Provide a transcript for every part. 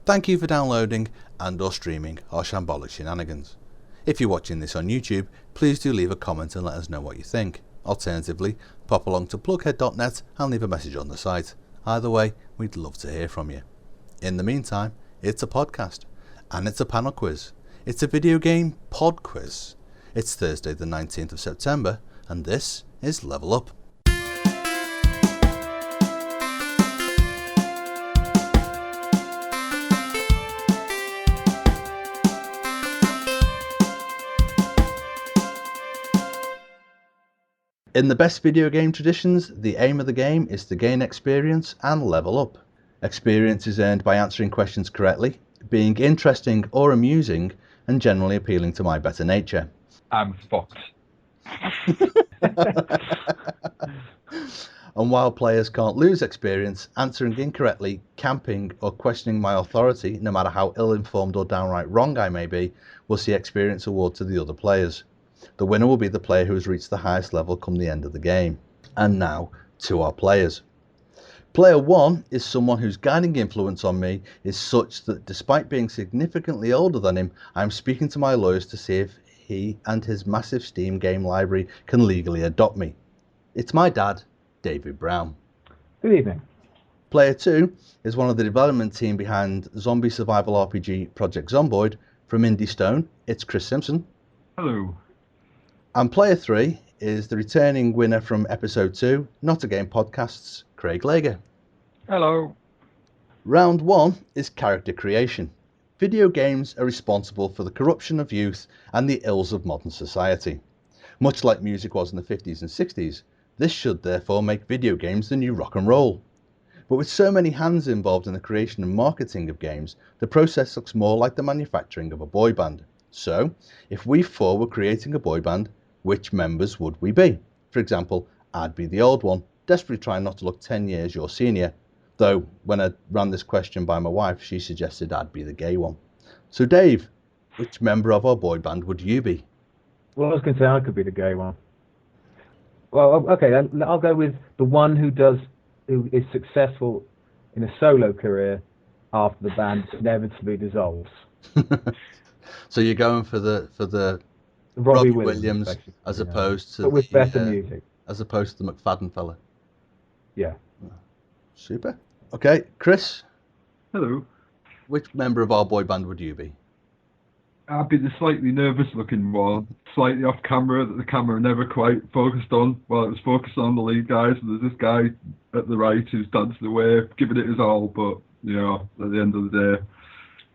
Thank you for downloading and or streaming our shambolic shenanigans. If you're watching this on YouTube, please do leave a comment and let us know what you think. Alternatively, pop along to plughead.net and leave a message on the site. Either way, we'd love to hear from you. In the meantime, it's a podcast, and it's a panel quiz. It's a video game pod quiz. It's Thursday the 19th of September, and this is Level Up. In the best video game traditions, the aim of the game is to gain experience and level up. Experience is earned by answering questions correctly, being interesting or amusing, and generally appealing to my better nature. I'm fucked. And while players can't lose experience, answering incorrectly, camping, or questioning my authority, no matter how ill-informed or downright wrong I may be, will see experience award to the other players. The winner will be the player who has reached the highest level come the end of the game. And now, to our players. Player 1 is someone whose guiding influence on me is such that despite being significantly older than him, I am speaking to my lawyers to see if he and his massive Steam game library can legally adopt me. It's my dad, David Brown. Good evening. Player 2 is one of the development team behind zombie survival RPG Project Zomboid. From Indie Stone, it's Chris Simpson. Hello. And player 3 is the returning winner from episode 2, Not a Game Podcasts, Craig Lager. Hello. Round 1 is character creation. Video games are responsible for the corruption of youth and the ills of modern society. Much like music was in the 50s and 60s, this should therefore make video games the new rock and roll. But with so many hands involved in the creation and marketing of games, the process looks more like the manufacturing of a boy band. So, if we four were creating a boy band, which members would we be? For example, I'd be the old one, desperately trying not to look 10 years your senior. Though, when I ran this question by my wife, she suggested I'd be the gay one. So Dave, which member of our boy band would you be? Well, I was going to say I could be the gay one. Well, okay, then I'll go with the one who is successful in a solo career after the band inevitably dissolves. So you're going for the Robbie Williams as opposed to but with better music, as opposed to the McFadden fella. Yeah. Super. Okay, Chris. Hello. Which member of our boy band would you be? I'd be the slightly nervous-looking one, slightly off camera that the camera never quite focused on. Well, it was focused on the lead guys, and there's this guy at the right who's dancing away, giving it his all, but, you know, at the end of the day,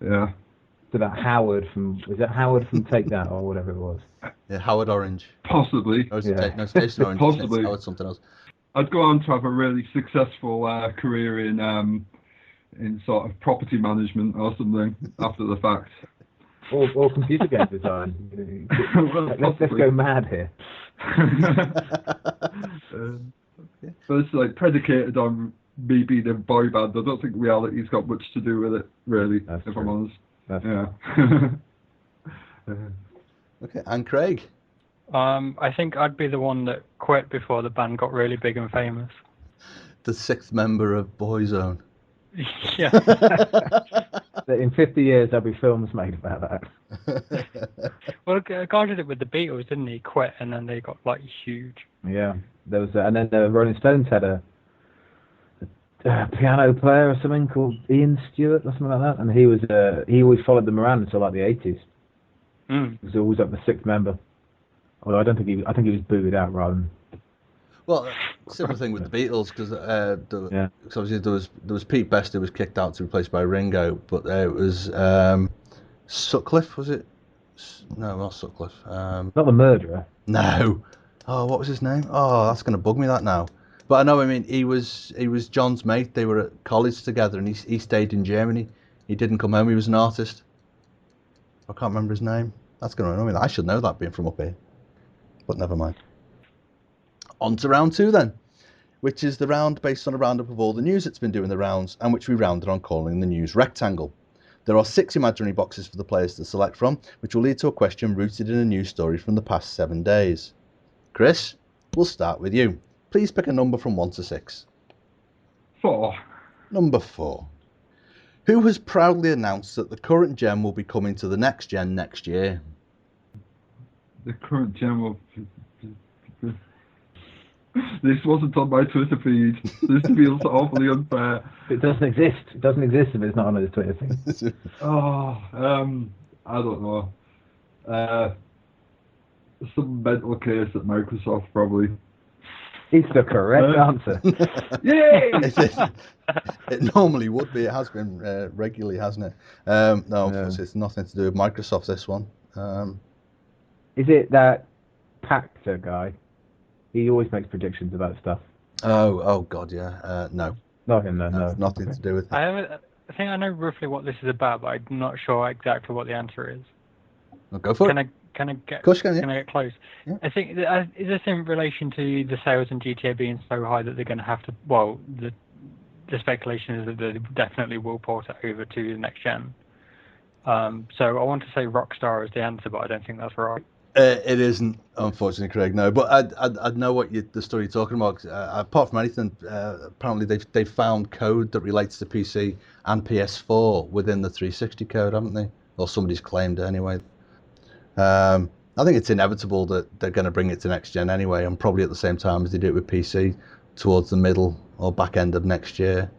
yeah. So that Howard from Take That or whatever it was? Yeah, Howard Orange. Possibly. No, Station Orange. Possibly. Howard something else. I'd go on to have a really successful career in sort of property management or something after the fact. Or computer game design. Well, let's go mad here. But it's like predicated on me being a boy band. I don't think reality's got much to do with it, really, That's if true. I'm honest. Yeah. Okay, and Craig. I think I'd be the one that quit before the band got really big and famous. The 6th member of Boyzone. Yeah. In 50 years, there'll be films made about that. Well, a guy did it with the Beatles, didn't he? Quit, and then they got like huge. Yeah, there was, and then the Rolling Stones had a piano player or something called Ian Stewart or something like that, and he always followed them around until like the 80s. He was always like the 6th member. Although I think he was booted out rather than. Well, similar thing with the Beatles, because obviously there was Pete Best who was kicked out to be replaced by Ringo, but it was Sutcliffe, was it? No, not Sutcliffe. Not the murderer. No. Oh, what was his name? Oh, that's going to bug me that now. But I know, I mean, he was John's mate. They were at college together, and he stayed in Germany. He didn't come home. He was an artist. I can't remember his name. That's going to annoy me. I should know that being from up here. But never mind. On to round 2 then, which is the round based on a roundup of all the news that's been doing the rounds, and which we rounded on calling the news rectangle. There are 6 imaginary boxes for the players to select from, which will lead to a question rooted in a news story from the past 7 days. Chris, we'll start with you. Please pick a number from 1 to 6. 4. Number 4. Who has proudly announced that the current gen will be coming to the next gen next year? The current gen will... This wasn't on my Twitter feed. This feels awfully unfair. It doesn't exist. It doesn't exist if it's not on his Twitter feed. Oh, I don't know. Some mental case at Microsoft, probably. It's the correct answer. Yay! It normally would be. It has been regularly, hasn't it? No, it's nothing to do with Microsoft, this one. Is it that Pactor guy? He always makes predictions about stuff. Oh God, yeah. No. Not him, no. Nothing to do with it. I think I know roughly what this is about, but I'm not sure exactly what the answer is. Well, go for it. Can I get Can I get close? Yeah. I think is this in relation to the sales in GTA being so high that they're going to have to? Well, the speculation is that they definitely will port it over to the next gen. So I want to say Rockstar is the answer, but I don't think that's right. It isn't, unfortunately, Craig. No, but I know what the story you're talking about. Apart from anything, apparently they've found code that relates to PC and PS4 within the 360 code, haven't they? Or somebody's claimed it anyway. I think it's inevitable that they're going to bring it to next gen anyway, and probably at the same time as they do it with PC, towards the middle or back end of next year.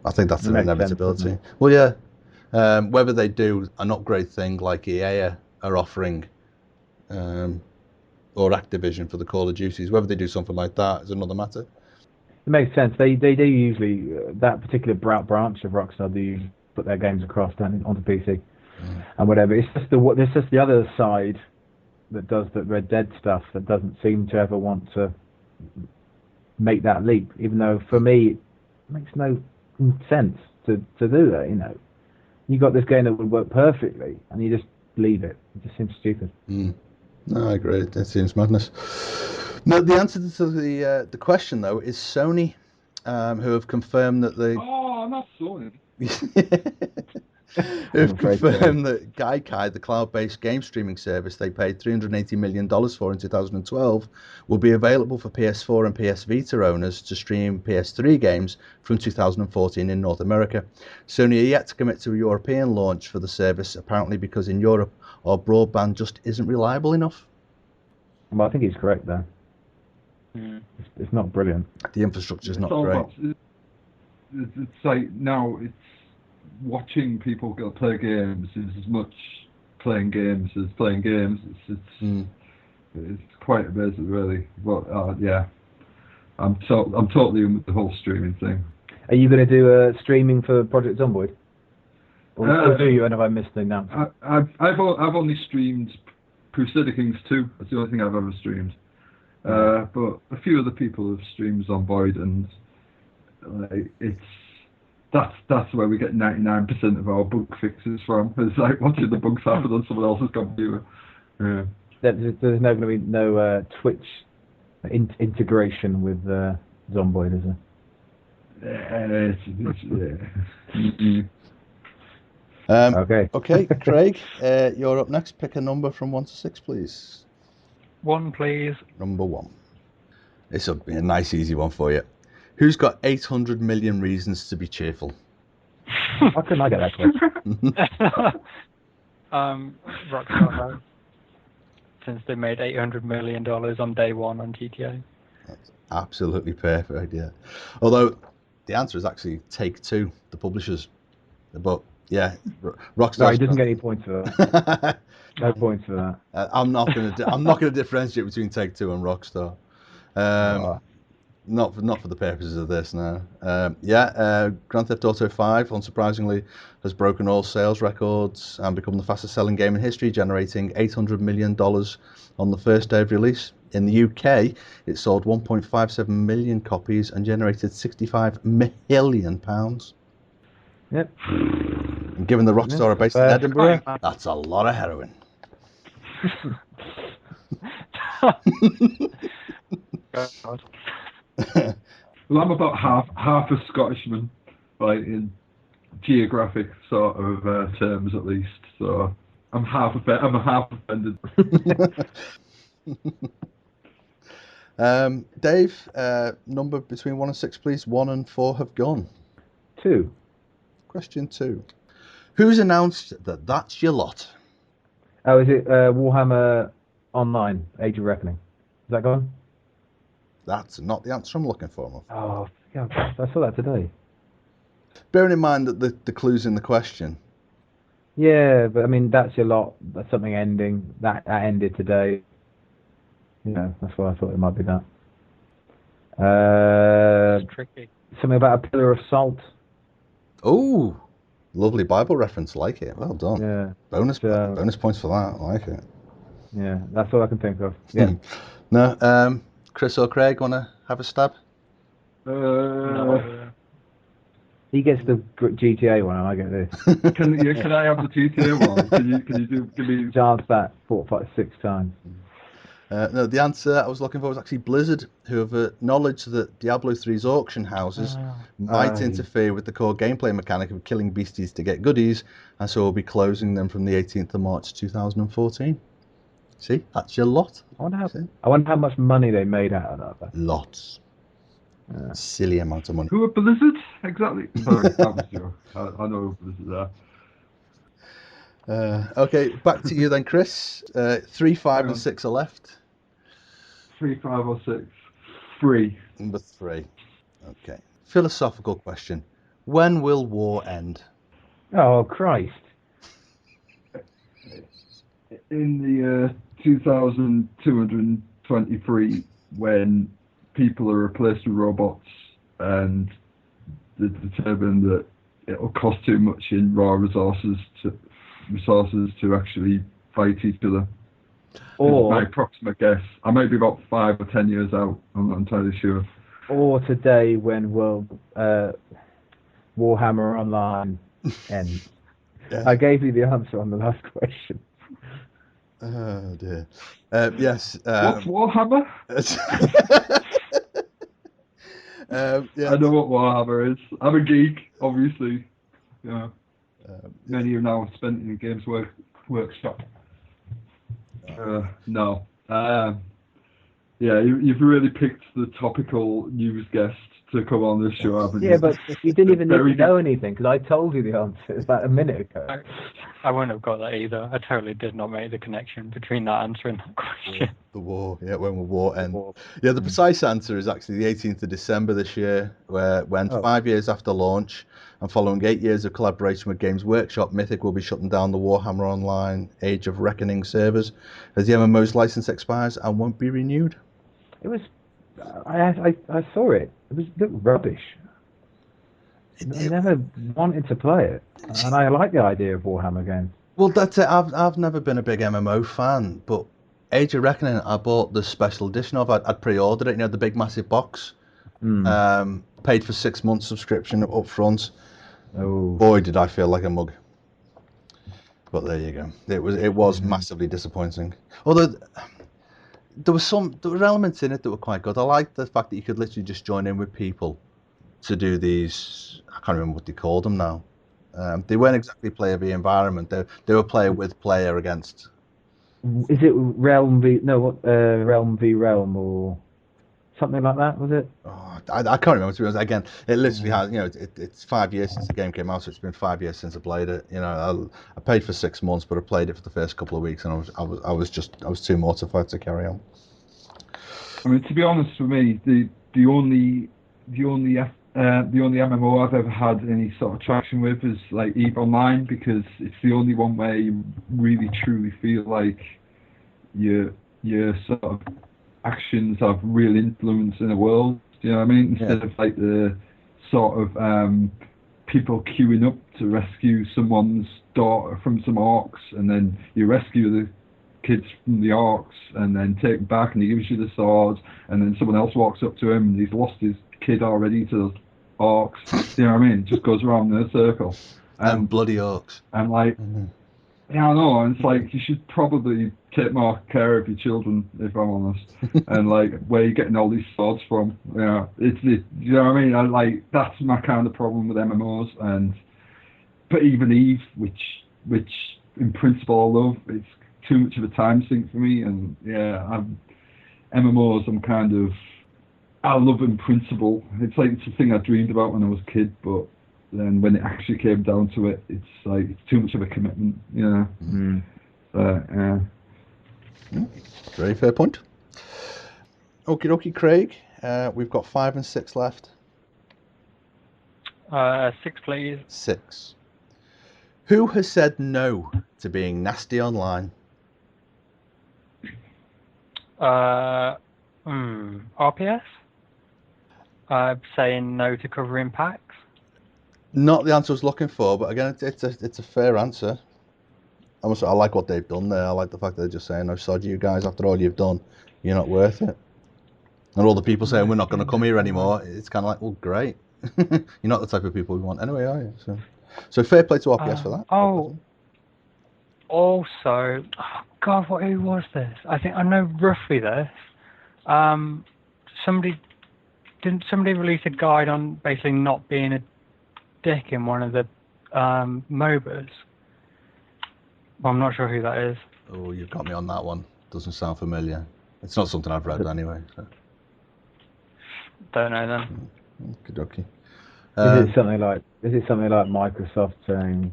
I think that's an inevitability. Well, yeah. Whether they do an upgrade thing like EA are offering, or Activision for the Call of Duties, whether they do something like that is another matter. It makes sense. They do usually, that particular branch of Rockstar do usually put their games across onto PC and whatever. It's just the other side that does the Red Dead stuff that doesn't seem to ever want to make that leap, even though for me it makes no sense to do that. You know, you got this game that would work perfectly and you just leave it. It just seems stupid. No, I agree. That seems madness. No, the answer to the question though is Sony, who have confirmed that they. Oh, not Sony. Who've confirmed that Gaikai, the cloud-based game streaming service they paid $380 million for in 2012, will be available for PS4 and PS Vita owners to stream PS3 games from 2014 in North America. Sony are yet to commit to a European launch for the service, apparently because in Europe our broadband just isn't reliable enough. Well, I think he's correct there. It's not brilliant. The infrastructure is not great. It's like now it's watching people go play games is as much playing games as playing games. It's quite amazing, really. But yeah, I'm totally in with the whole streaming thing. Are you going to do streaming for Project Zomboid? Or do you? And have I missed the announcement? I've only streamed Crusader Kings 2. That's the only thing I've ever streamed. But a few other people have streamed Zomboid, and that's where we get 99% of our bug fixes from. It's like watching the bugs happen on someone else's computer. Yeah. There's going to be no Twitch integration with Zomboid, is there? Okay, Craig, you're up next. Pick a number from 1 to 6, please. 1, please. Number 1. This will be a nice, easy one for you. Who's got 800 million reasons to be cheerful? How can I get that question? Rockstar, since they made $800 million on day one on GTA. That's absolutely perfect, yeah. Although the answer is actually Take-Two, the publishers. But yeah, Rockstar. No, he doesn't get any points for that. No points for that. I'm not going to differentiate between Take-Two and Rockstar. Not for the purposes of this, no. Grand Theft Auto 5, unsurprisingly, has broken all sales records and become the fastest selling game in history, generating $800 million on the first day of release. In the UK, it sold 1.57 million copies and generated £65 million. Yep. And given the Rockstar are based in Edinburgh, that's a lot of heroin. God. Well, I'm about half a Scottishman, like in geographic sort of terms at least. So I'm half offended. Dave, number between 1 and 6, please. 1 and 4 have gone. 2. Question 2. Who's announced that that's your lot? Oh, is it Warhammer Online, Age of Reckoning? Is that gone? That's not the answer I'm looking for, Muff. Oh, yeah, I saw that today. Bearing in mind that the clue's in the question. Yeah, but I mean, that's your lot. That's something ending. That ended today. You know, that's why I thought it might be that. It's tricky. Something about a pillar of salt. Oh, lovely Bible reference. Like it. Well done. Yeah. Bonus points for that. I like it. Yeah, that's all I can think of. Yeah. No, Chris or Craig, want to have a stab? No. He gets the GTA one, and I get this. Can I have the GTA one? Can you give me? Chance that 4, 5, 6 times. No, the answer I was looking for was actually Blizzard, who have acknowledged that Diablo 3's auction houses might interfere with the core gameplay mechanic of killing beasties to get goodies, and so will be closing them from the 18th of March 2014. See, that's your lot. I wonder how much money they made out of that. Lots. Silly amount of money. Who are Blizzard? Exactly. Sorry, that was you. I know who Blizzard are. Okay, back to you then, Chris. 3, 5, and 6 are left. 3, 5, or 6? 3. Number 3. Okay. Philosophical question. When will war end? Oh, Christ. In the year 2223, when people are replaced with robots and they determine that it'll cost too much in raw resources to actually fight each other. Or my approximate guess. I might be about 5 or 10 years out. I'm not entirely sure. Or today, when Warhammer Online ends. Yeah. I gave you the answer on the last question. Oh dear. Yes. What's Warhammer? Yeah. I know what Warhammer is. I'm a geek, obviously. Yeah. Many are now spent in the Games Workshop. No. Yeah, you've really picked the topical news guest to come on this show, haven't you? Yeah, but you didn't even need to know anything, because I told you the answer about a minute ago. I wouldn't have got that either. I totally did not make the connection between that answer and that question. The war, yeah, when will war end? Yeah, the precise answer is actually the 18th of December this year, when 5 years after launch and following 8 years of collaboration with Games Workshop, Mythic will be shutting down the Warhammer Online Age of Reckoning servers as the MMO's license expires and won't be renewed. It was, I saw it. It looked rubbish. I never wanted to play it, and I like the idea of Warhammer games. Well, that's it. I've never been a big MMO fan, but Age of Reckoning I bought the special edition of. I'd pre-ordered it, you know, the big massive box. Paid for 6 months subscription up front. Oh boy, did I feel like a mug. But there you go. It was massively disappointing. Although there were elements in it that were quite good. I liked the fact that you could literally just join in with people to do these. I can't remember what they called them now. They weren't exactly player v environment. They were player with player against. Is it Realm v Realm v Realm or something like that? Was it? Oh, I can't remember, to be honest. Again, it literally has. You know, it's 5 years since the game came out, so it's been 5 years since I played it. You know, I paid for 6 months, but I played it for the first couple of weeks, and I was too mortified to carry on. I mean, to be honest with me, the only MMO I've ever had any sort of traction with is like EVE Online, because it's the only one where you really truly feel like your sort of actions have real influence in the world. Do you know what I mean? Instead of like the sort of people queuing up to rescue someone's daughter from some orcs, and then you rescue the kids from the orcs and then take them back, and he gives you the swords, and then someone else walks up to him and he's lost his kid already to the orcs. Do you know what I mean? It just goes around in a circle. And bloody orcs. And like, yeah, I know. And it's like, you should probably take more care of your children, if I'm honest. And like, where you're getting all these swords from? Yeah, you know what I mean? That's my kind of problem with MMOs. But even EVE, which in principle I love, it's too much of a time sink for me. And yeah, MMOs, I love in principle. It's like, it's a thing I dreamed about when I was a kid, but then when it actually came down to it, it's like it's too much of a commitment. Yeah. Yeah. Very fair point. Okie dokie, Craig. We've got 5 and 6 left. 6, please. 6. Who has said no to being nasty online? RPS? Saying no to covering packs. Not the answer I was looking for, but again, it's a fair answer. I like what they've done there. I like the fact that they're just saying, "No, sod you guys. After all you've done, you're not worth it." And all the people saying we're not going to come here anymore. It's kind of like, well, great. You're not the type of people we want anyway, are you? So fair play to RPS for that. Also, God, who was this? I think I know roughly this. Somebody release a guide on basically not being a dick in one of the MOBAs? Well, I'm not sure who that is. Oh, you've got me on that one. Doesn't sound familiar. It's not something I've read anyway. So. Don't know then. Okie dokie. Is it something like Microsoft saying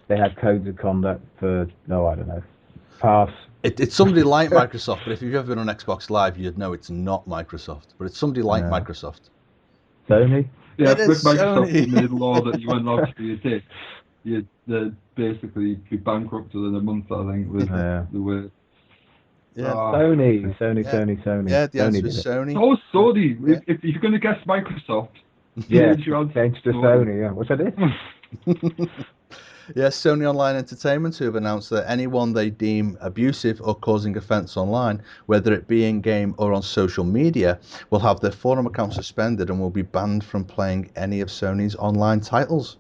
they had codes of conduct for I don't know, pass? It's somebody like Microsoft, but if you've ever been on Xbox Live, you'd know it's not Microsoft. But it's somebody like Microsoft. Sony? Yeah, with Microsoft made law that you weren't allowed to be a dick. You'd basically be bankrupt within a month, I think, with the word. Yeah. Sony. Yeah, the answer is Sony. Oh, Sony. Yeah. If you're going to guess Microsoft, change to Sony. Yeah, which I did. Yes, Sony Online Entertainment, who have announced that anyone they deem abusive or causing offence online, whether it be in-game or on social media, will have their forum account suspended and will be banned from playing any of Sony's online titles.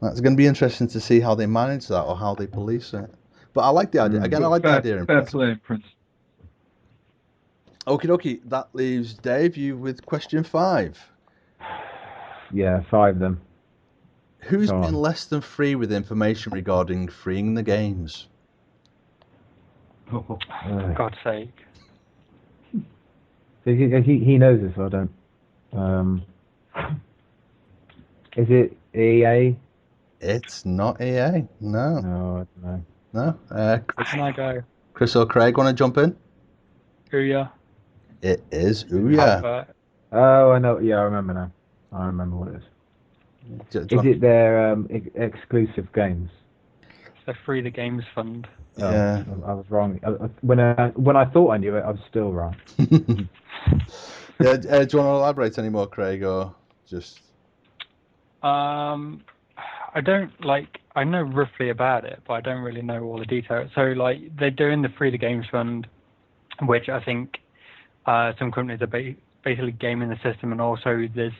That's going to be interesting to see how they manage that or how they police it. But I like the idea. Again, I like the idea. Fair play, Prince. Okie dokie. That leaves Dave, you with question 5. Yeah, 5 then. Who's been less than free with information regarding freeing the games? For God's sake. He knows this, I don't. Is it EA? It's not EA. No. No, I don't know. No. Can I go? Chris or Craig want to jump in? Ouya. It is Ouya. Oh, I know. Yeah, I remember now. I remember what it is. Is it their exclusive games? The Free the Games Fund. Yeah. I was wrong. When I thought I knew it, I was still wrong. Yeah. Do you want to elaborate any more, Craig, or just? I don't I know roughly about it, but I don't really know all the details. So they're doing the Free the Games Fund, which I think some companies are basically gaming the system, and also there's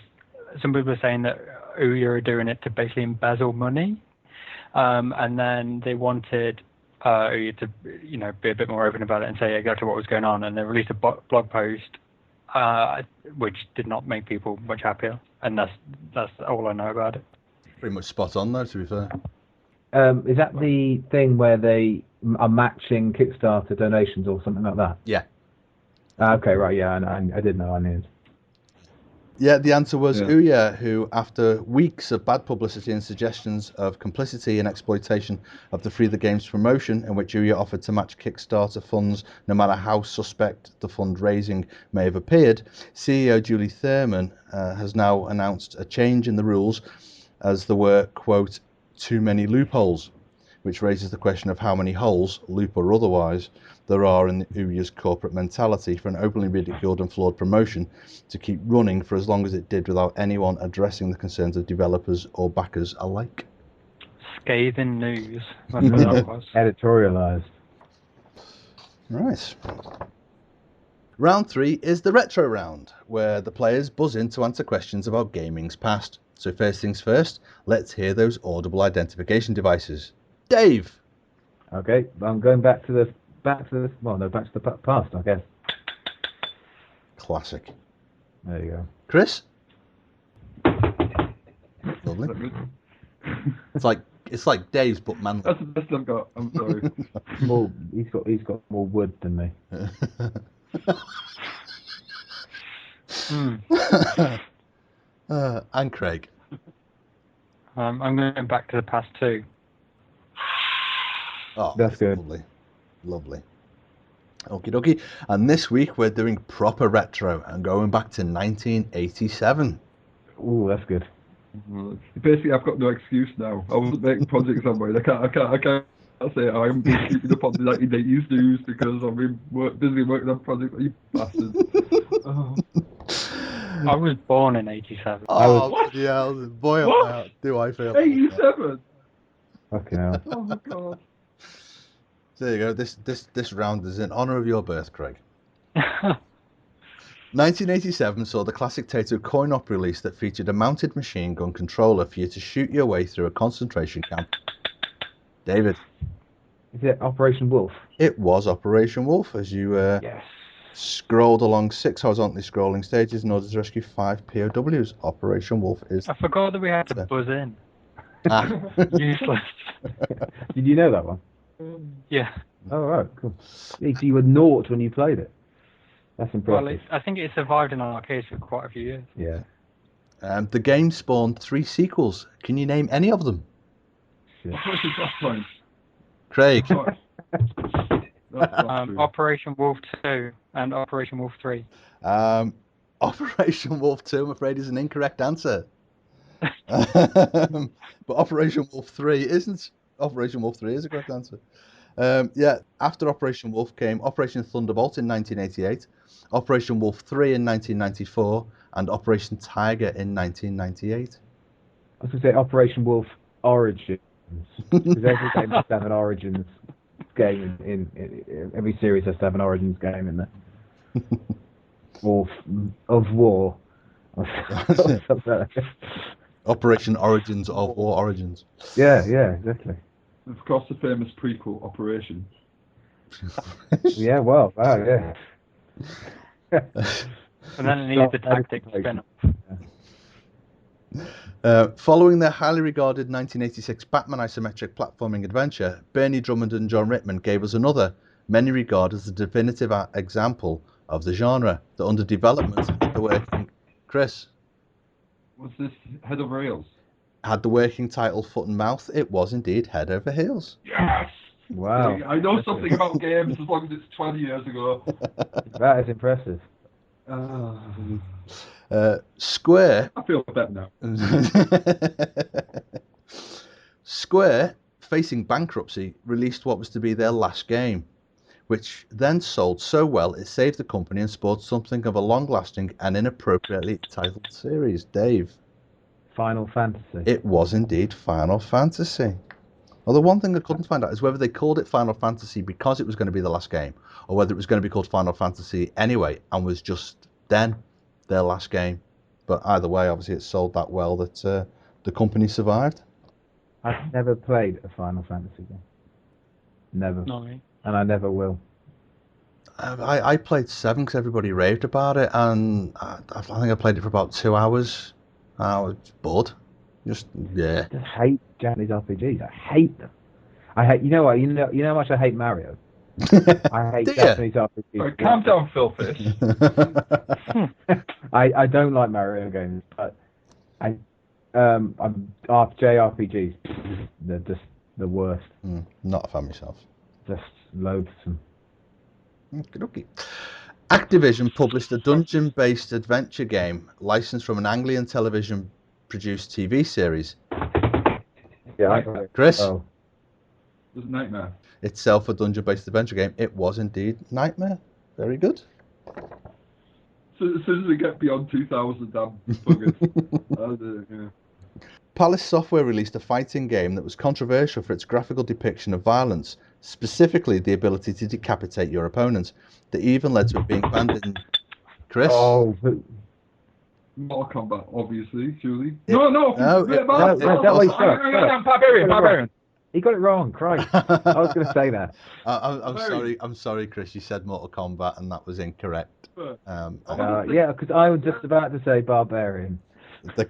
some people are saying that Ouya are doing it to basically embezzle money, and then they wanted Ouya to be a bit more open about it and say exactly what was going on, and they released a blog post which did not make people much happier, and that's all I know about it. Pretty much spot on, though, to be fair. Is that the thing where they are matching Kickstarter donations or something like that? Yeah. Okay, right, yeah, I did know, I knew. Yeah, the answer was Ouya, who, after weeks of bad publicity and suggestions of complicity and exploitation of the Free the Games promotion, in which Ouya offered to match Kickstarter funds no matter how suspect the fundraising may have appeared, CEO Julie Thurman has now announced a change in the rules, as there were, quote, too many loopholes, which raises the question of how many holes, loop or otherwise, there are in Ouya's corporate mentality for an openly ridiculed and flawed promotion to keep running for as long as it did without anyone addressing the concerns of developers or backers alike. Scathing news. That's what that was. Editorialized. Right. Round 3 is the retro round, where the players buzz in to answer questions about gaming's past. So first things first, let's hear those audible identification devices. Dave. Okay, I'm going back to the past, I guess. Classic. There you go. Chris. Lovely. It's like Dave's but manly. That's the best I've got. I'm sorry. He's got more wood than me. And Craig. I'm going back to the past 2. Oh, That's good. Lovely. Lovely. Okie dokie. And this week we're doing proper retro and going back to 1987. Ooh, that's good. Basically, I've got no excuse now. I wasn't making projects somewhere. I can't say I haven't been keeping up on the 1980s news because I've been busy working on projects. You bastards. Oh. I was born in 87. Oh, What? yeah, boy, What? do I feel. 87? Fucking hell. Oh my god. There you go. This round is in honour of your birth, Craig. 1987 saw the classic Taito coin-op release that featured a mounted machine gun controller for you to shoot your way through a concentration camp. David. Is it Operation Wolf? It was Operation Wolf as you Yes. scrolled along 6 horizontally scrolling stages in order to rescue 5 POWs. Operation Wolf is... I forgot that we had to buzz in. Ah. Useless. Did you know that one? Yeah. Oh, right, cool. Yeah, so you were naught when you played it. That's impressive. Well, I think it survived in arcades for quite a few years. Yeah. The game spawned 3 sequels. Can you name any of them? Shit. What was the last time? Craig. Operation Wolf 2 and Operation Wolf 3. Operation Wolf 2, I'm afraid, is an incorrect answer. But Operation Wolf 3 isn't. Operation Wolf 3 is a correct answer. Yeah, after Operation Wolf came Operation Thunderbolt in 1988, Operation Wolf 3 in 1994, and Operation Tiger in 1998. I was going to say Operation Wolf Origins. Because every game has to have an Origins game in every series has to have an Origins game in there. Of war. Operation Origins of War Origins. Yeah, exactly. Of course, the famous prequel, Operation. Yeah, well, wow, yeah. And then it needed the tactics spin off. Following their highly regarded 1986 Batman isometric platforming adventure, Bernie Drummond and John Rittman gave us another, many regard as the definitive example of the genre, that under development had the working... Chris? Was this Head Over Heels? Had the working title Foot and Mouth, it was indeed Head Over Heels. Yes! Wow. I know something about games as long as it's 20 years ago. That is impressive. Square... I feel better now. Square, facing bankruptcy, released what was to be their last game, which then sold so well it saved the company and spawned something of a long-lasting and inappropriately titled series. Dave? Final Fantasy. It was indeed Final Fantasy. Well, the one thing I couldn't find out is whether they called it Final Fantasy because it was going to be the last game, or whether it was going to be called Final Fantasy anyway and was just then their last game. But either way, obviously it sold that well that the company survived. I've never played a Final Fantasy game. Never. No. And I never will. I played 7 because everybody raved about it, and I think I played it for about 2 hours. I was bored. Yeah. I just hate Japanese RPGs. I hate them. I hate. You know what? You know how much I hate Mario. I hate Japanese RPGs. Right, calm down, Philfish. I don't like Mario games, but I'm JRPGs. They're just the worst. Not a fan myself. Just loathsome. Okay. Activision published a dungeon-based adventure game licensed from an Anglian television-produced TV series. Yeah, Chris? Oh. It was a nightmare. Itself a dungeon-based adventure game. It was indeed Nightmare. Very good. So as soon as we get beyond 2,000 damn buggers. Yeah. Palace Software released a fighting game that was controversial for its graphical depiction of violence, specifically the ability to decapitate your opponent, that even led to it being banned in... Chris? Oh, Mortal Kombat, obviously, surely. No, Barbarian. he got it wrong, Christ. I was going to say that. I'm sorry, Chris. You said Mortal Kombat, and that was incorrect. Yeah, because I was just about to say Barbarian.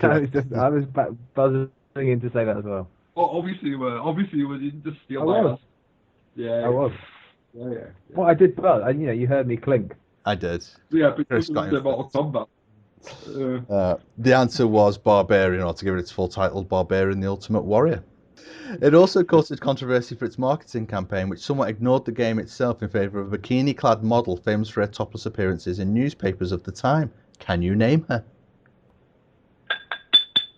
I was buzzing in to say that as well. Oh, obviously you didn't just steal I my was. ass. Yeah. I was. Yeah. Well, I did buzz. You heard me clink. I did. Yeah, but Chris you got didn't say him Mortal Kombat. The answer was Barbarian, or to give it its full title, Barbarian the Ultimate Warrior. It also caused controversy for its marketing campaign, which somewhat ignored the game itself in favour of a bikini-clad model famous for her topless appearances in newspapers of the time. Can you name her?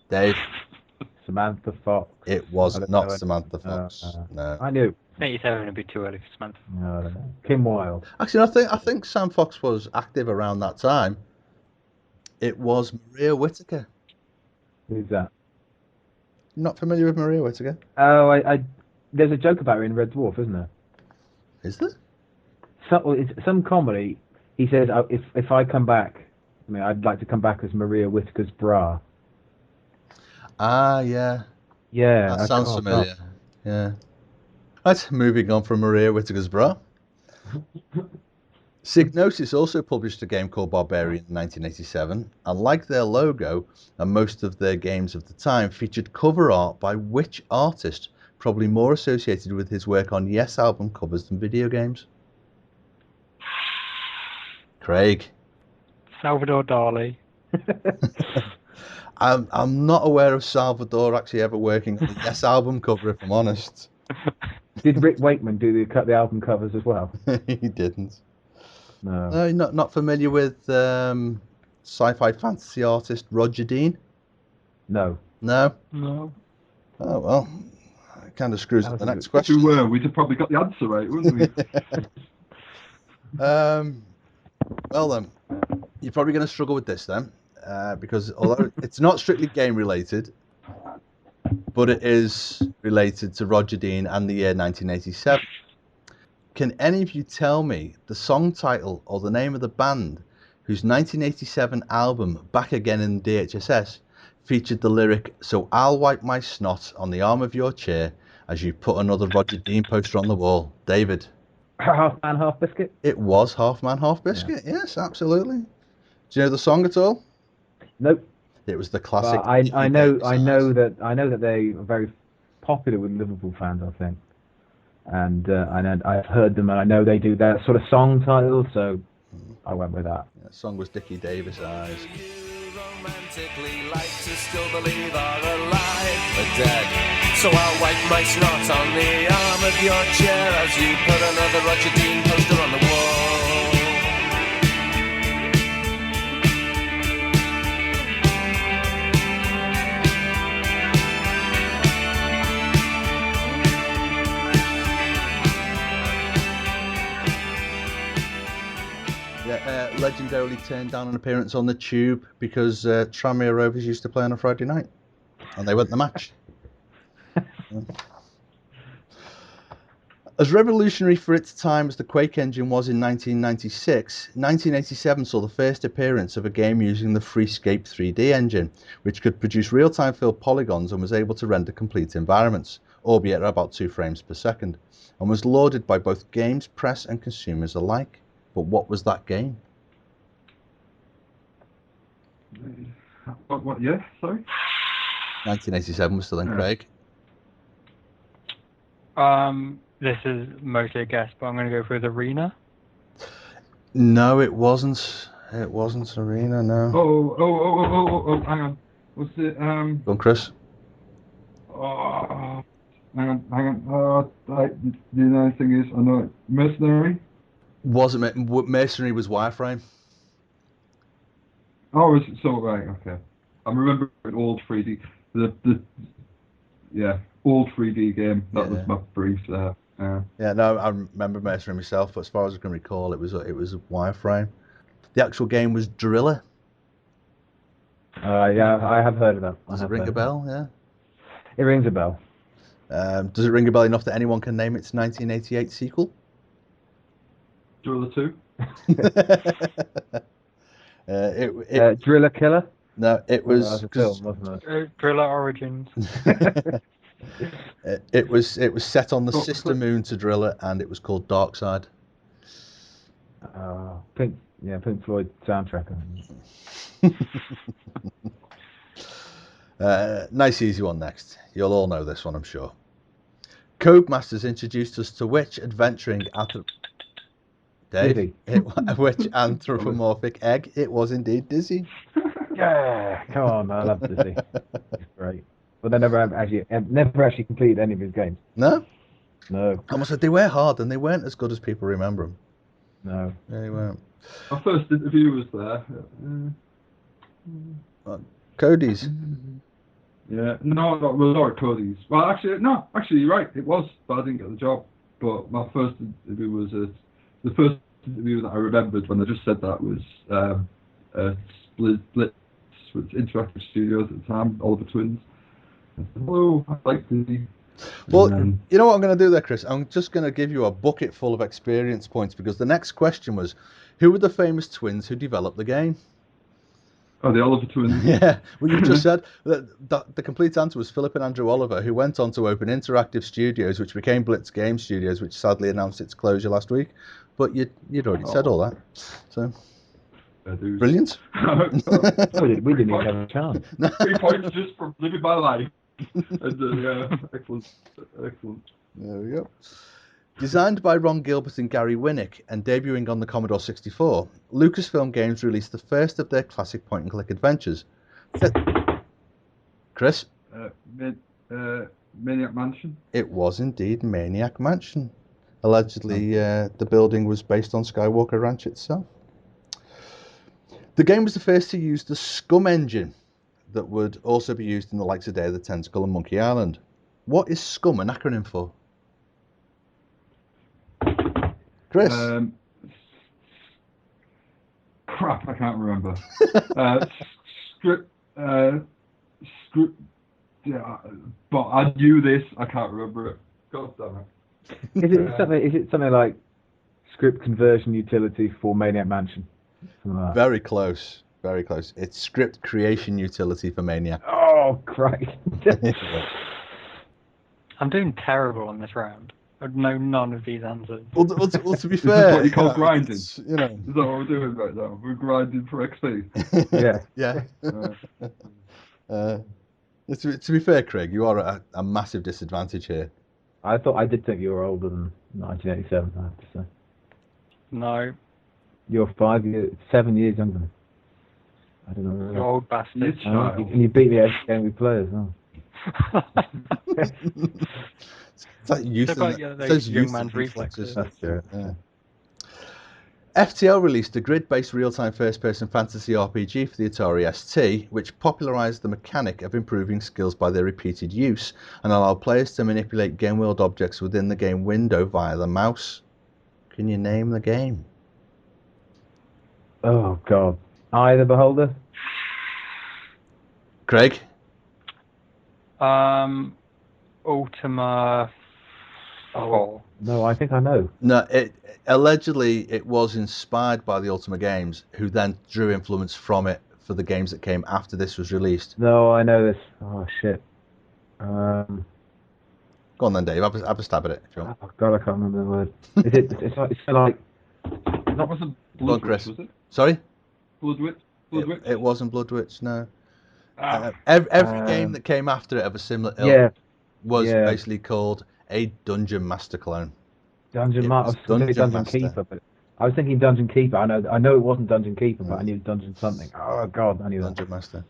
Dave? Samantha Fox. It was I don't not know Samantha Fox. No. I knew. 87 would be too early for Samantha. No, I don't know. Kim Wilde. Actually, I think Sam Fox was active around that time. It was Maria Whittaker. Who's that? Not familiar with Maria Whittaker? Oh, I there's a joke about her in Red Dwarf, isn't there? Is there? It's some comedy. He says, if I come back, I mean, I'd like to come back as Maria Whittaker's bra. Ah, yeah. Yeah. That sounds familiar. Yeah. Right, moving on from Maria Whittaker's bra. Psygnosis also published a game called Barbarian in 1987, and like their logo and most of their games of the time, featured cover art by which artist, probably more associated with his work on Yes album covers than video games? Craig. Salvador Dali. I'm not aware of Salvador actually ever working on the Yes album cover, if I'm honest. Did Rick Wakeman cut the album covers as well? He didn't. No. No, not familiar with sci-fi fantasy artist Roger Dean? No. No? No. Oh, well, it kind of screws up the next question. If we were, we'd have probably got the answer right, wouldn't we? Well then, you're probably going to struggle with this then, because although it's not strictly game related, but it is related to Roger Dean and the year 1987. Can any of you tell me the song title or the name of the band whose 1987 album Back Again in DHSS featured the lyric, "So I'll wipe my snot on the arm of your chair as you put another Roger Dean poster on the wall"? David? Half Man, Half Biscuit? It was Half Man, Half Biscuit. Yeah. Yes, absolutely. Do you know the song at all? Nope. It was the classic. I know that they are very popular with Liverpool fans, I think. And I've heard them, and I know they do that sort of song title, so I went with that. The song was Dickie Davis' Eyes. You romantically like to still believe are alive or dead. So I'll wipe my snot on the arm of your chair as you put another Roger Dean poster on the wall. Legendarily turned down an appearance on the Tube because Tranmere Rovers used to play on a Friday night, and they went the match. As revolutionary for its time as the Quake engine was in 1996, 1987 saw the first appearance of a game using the Freescape 3D engine, which could produce real-time filled polygons and was able to render complete environments, albeit at about 2 frames per second, and was lauded by both games, press and consumers alike. But what was that game? What year? Sorry? 1987 was still in, Craig. This is mostly a guess, but I'm going to go with Arena. No, it wasn't. It wasn't Arena, no. Oh, hang on. Was it, Go on, Chris. Oh, hang on. The nice thing is, I know it. Mercenary? Wasn't Mercenary was Wireframe. Oh, is it so? Right, okay. I remember an old 3D, old 3D game. That was my brief there. Yeah, no, I remember Mercenary myself, but as far as I can recall, it was a Wireframe. The actual game was Driller. Yeah, I have heard of that. Does it ring a bell? Yeah. It rings a bell. Does it ring a bell enough that anyone can name its 1988 sequel? Driller 2? Driller Killer? No, it was... That was a film, wasn't it? Driller Origins. It was set on the sister moon to Driller, and it was called Dark Side. Pink Floyd soundtrack. Nice easy one next. You'll all know this one, I'm sure. Codemasters introduced us to which adventuring Dave? Which anthropomorphic egg? It was indeed Dizzy. Yeah, come on, I love Dizzy. It's great. But they never actually completed any of his games. No? No, I must say, they were hard and they weren't as good as people remember them. no. Yeah, they weren't. My first interview was there. Cody's. Yeah, not Cody's. Well, actually, you're right. It was, but I didn't get the job. But my first interview was the first interview that I remembered when I just said that was Blitz, with Interactive Studios at the time, Oliver Twins. I said, hello, I'd like to. Well, you know what I'm going to do there, Chris? I'm just going to give you a bucket full of experience points because the next question was, who were the famous twins who developed the game? Oh, the Oliver Twins. Yeah, well, you just said that the complete answer was Philip and Andrew Oliver, who went on to open Interactive Studios, which became Blitz Game Studios, which sadly announced its closure last week. But you'd already said all that, so brilliant. We didn't even have a chance. 3 points just for living my life. And, excellent. There we go. Designed by Ron Gilbert and Gary Winnick and debuting on the Commodore 64, Lucasfilm Games released the first of their classic point-and-click adventures. Chris? Maniac Mansion? It was indeed Maniac Mansion. Allegedly, the building was based on Skywalker Ranch itself. The game was the first to use the Scum engine that would also be used in the likes of Day of the Tentacle and Monkey Island. What is Scum an acronym for? Chris? Crap, I can't remember. Yeah, but I knew this. I can't remember it. God damn it. Is it something like script conversion utility for Maniac Mansion? Like very close. It's script creation utility for Maniac. Oh, Christ. I'm doing terrible on this round. I know none of these answers. Well, to be fair, This is what you call grinding. You know. Is that what we're doing right now? We're grinding for XP. Yeah. To be fair, Craig, you are at a massive disadvantage here. I did think you were older than 1987, I have to say. No. You're 7 years younger than me. I don't know. You old bastard. And you beat me every game we play as well. It's like youth. Those young man's reflexes. That's true. Yeah. FTL released a grid-based real-time first-person fantasy RPG for the Atari ST, which popularised the mechanic of improving skills by their repeated use and allowed players to manipulate game world objects within the game window via the mouse. Can you name the game? Oh, God. Eye of the Beholder? Craig? Ultima 4. No, I think I know. No, allegedly it was inspired by the Ultima games, who then drew influence from it for the games that came after this was released. No, I know this. Oh, shit. Go on then, Dave. Have a stab at it if you want. Oh, God, I can't remember the word. It's like... That wasn't Blood Bloodwitch, was it? Sorry? Bloodwitch? It wasn't Bloodwitch, no. Every game that came after it of a similar ilk was basically called a Dungeon Master clone. Dungeon Keeper, but I was thinking Dungeon Keeper. I know it wasn't Dungeon Keeper, but I knew Dungeon something. Oh God, I knew Dungeon Master.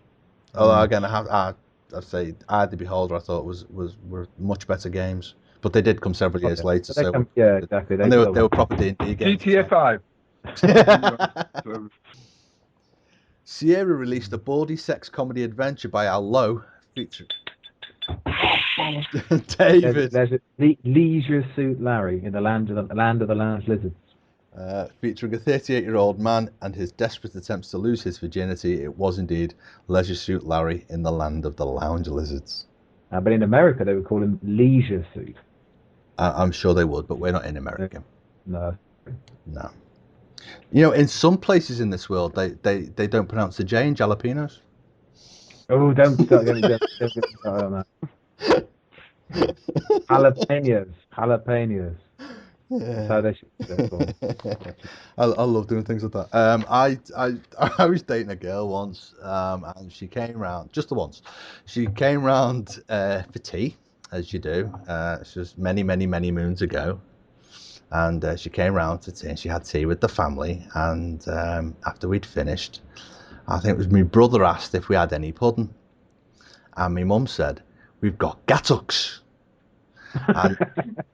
Although again, I'd say Eye of the Beholder I thought were much better games, but they did come several years later. Exactly. They were proper D&D games. GTA 5. Sierra released a bawdy sex comedy adventure by Al Lowe, featuring David. There's a Leisure Suit Larry in the land of the lounge lizards. Featuring a 38-year-old man and his desperate attempts to lose his virginity. It was indeed Leisure Suit Larry in the land of the lounge lizards. But in America, they would call him Leisure Suit. I'm sure they would, but we're not in America. No. You know, in some places in this world, they don't pronounce the J in jalapenos. Oh, don't start getting started on that. Jalapenos. Yeah. That's how they should. I love doing things like that. I was dating a girl once, and she came round just the once. She came round for tea, as you do. This was many moons ago. And she came round to tea and she had tea with the family. And after we'd finished, I think it was my brother asked if we had any pudding. And my mum said, we've got gattocks.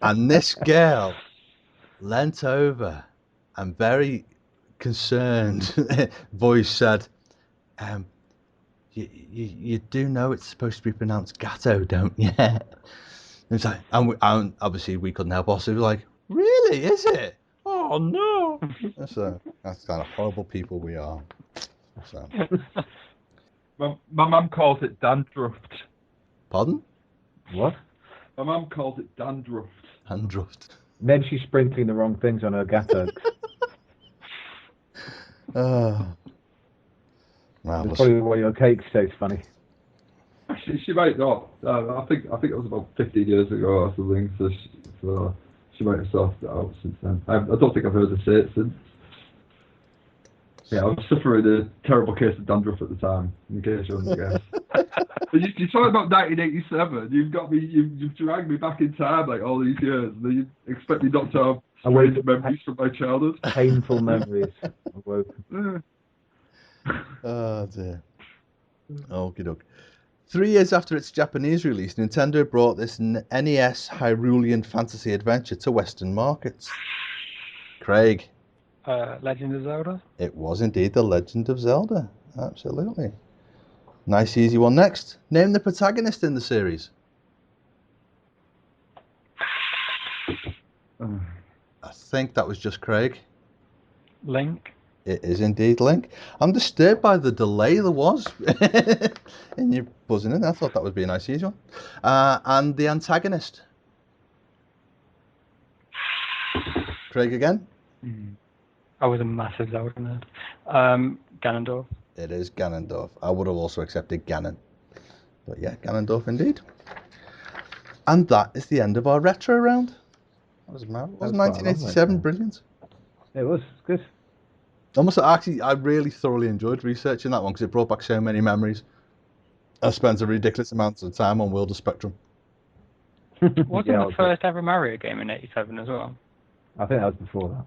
And this girl leant over and very concerned voice said, you do know it's supposed to be pronounced gatto, don't you? It's like, and obviously we couldn't help us. It was like, really, is it? Oh no! That's kind of horrible people we are. So. My mum calls it dandruff. Pardon? What? My mum calls it dandruff. Dandruff. Maybe she's sprinkling the wrong things on her gato. Oh. That's probably why your cake tastes funny. She might not. I think it was about 15 years ago or something. So she might have sorted it out since then. I don't think I've heard her say it since. Yeah, I was suffering a terrible case of dandruff at the time, in case you haven't guessed. You're talking about 1987. You've got me. You've dragged me back in time like all these years. And you expect me not to have strange memories from my childhood. Painful memories awoken. Oh dear. Okie doke. 3 years after its Japanese release, Nintendo brought this NES Hyrulean fantasy adventure to Western markets. Craig. Legend of Zelda? It was indeed The Legend of Zelda. Absolutely. Nice easy one next. Name the protagonist in the series. I think that was just Craig. Link? It is indeed Link. I'm disturbed by the delay there was in you buzzing in. I thought that would be a nice easy one. And the antagonist. Craig again. I was a massive Zelda nerd. Ganondorf. It is Ganondorf. I would have also accepted Ganon. But yeah, Ganondorf indeed. And that is the end of our retro round. That was mad. Wasn't 1987 brilliant? It was good. I really thoroughly enjoyed researching that one because it brought back so many memories. I spent a ridiculous amount of time on World of Spectrum. Wasn't the first ever Mario game in 87 as well? I think that was before that.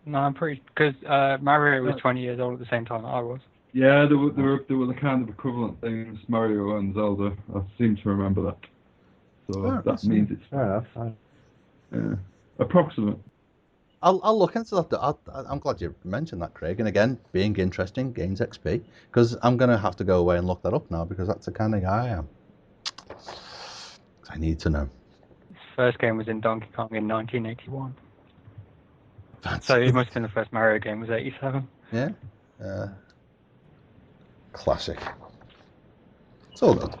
No, I'm pretty... Because Mario was 20 years old at the same time that I was. Yeah, there were the kind of equivalent things, Mario and Zelda. I seem to remember that. So that means it's... Fair enough. Approximate. I'll look into that. I'm glad you mentioned that, Craig. And again, being interesting, gains XP. Because I'm going to have to go away and look that up now because that's the kind of guy I am. I need to know. His first game was in Donkey Kong in 1981. So it must have been the first Mario game was 87. Yeah. Classic. It's all good.